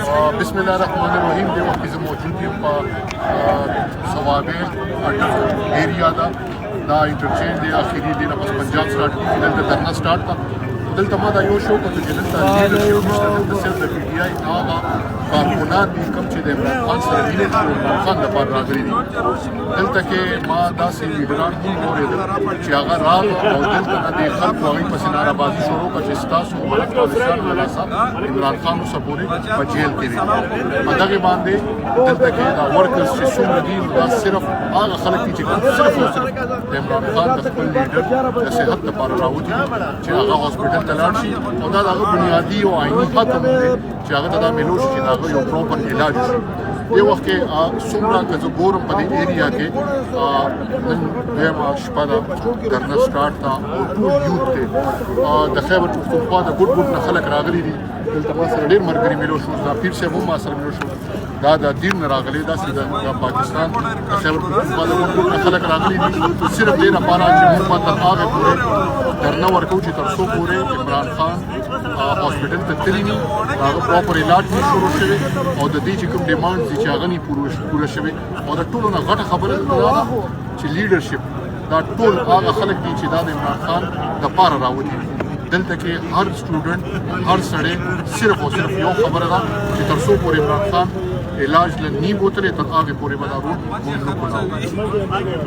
بسم الله الرحمن الرحیم. د وخت زه موجود یم په صوابیر ایریا دا انټرچینج دی اخري دی نه پس پنجاب سټارټ کیږي دلته درنه سټارټ ده. دلته ما دا یو شو کړو چې دلته لیډرشپ نشته، دلته صرف د پی ټي آی هغه کارکونان دي کوم چې د عمران خان سره مینه لري، عمران خان دپاره راغلي دي. دلته کې ما داسې لیډران هم واورېدل چې هغه راغله او دلته نه د خلکو هغوی پسې نارهبازي شروع کړه چې ستاسو ملک پاکستان والا صاحب عمران خان اوسه پورې په جیل کې دی. په دغې باندې دلته کې دا ورکرز چې څومره دي دا صرف هغه خلک دي چې صرف او صرف د عمران خان د خپل لیډر د صحت لپاره راوتي دي چې هغه هاسپټل ته لاړ شي او دا د هغه بنیادي او عیني حق هم دی چې هغه ته دا میلو شي چې د هغه یو پروپر علاج وشي. دې وخت کې څومره که زه ګورم په دې ایریا کې نن دویمه شپه ده، درنه سټارټ ده او ټول یوت دی د خیبر پښتونخوا د ګوټ ګوټ نه خلک راغلي دي. دلته ما سره ډېر ملګري میلو شو، دا پیر صاحب هم ما سره میلو شو، دا د دین نه راغلي، داسې د پاکستان د خیبر پښتونخوا د ګوټ ګوټ نه خلک راغلي دي صرف دې لپاره چې موږ به تر هغه پورې درنه ورکوو چې تر څو پورې عمران خان هاسپټل ته تللی وي، هغه پراپر علاج نه شروع شوی او د دې چې کوم ډیمانډز دي چې هغه نه پوره شوی. او د ټولو نه غټه خبره دا ده چې لیډرشپ دا ټول هغه خلک دي چې دا د عمران خان دپاره راوتي دي. دلته کې هر سټوډنټ هر سړی صرف او صرف یو خبره ده چې تر څو پورې عمران خان علاج له نی بوتلې تر هغې پورې به دا روډ موږ نه کولاو.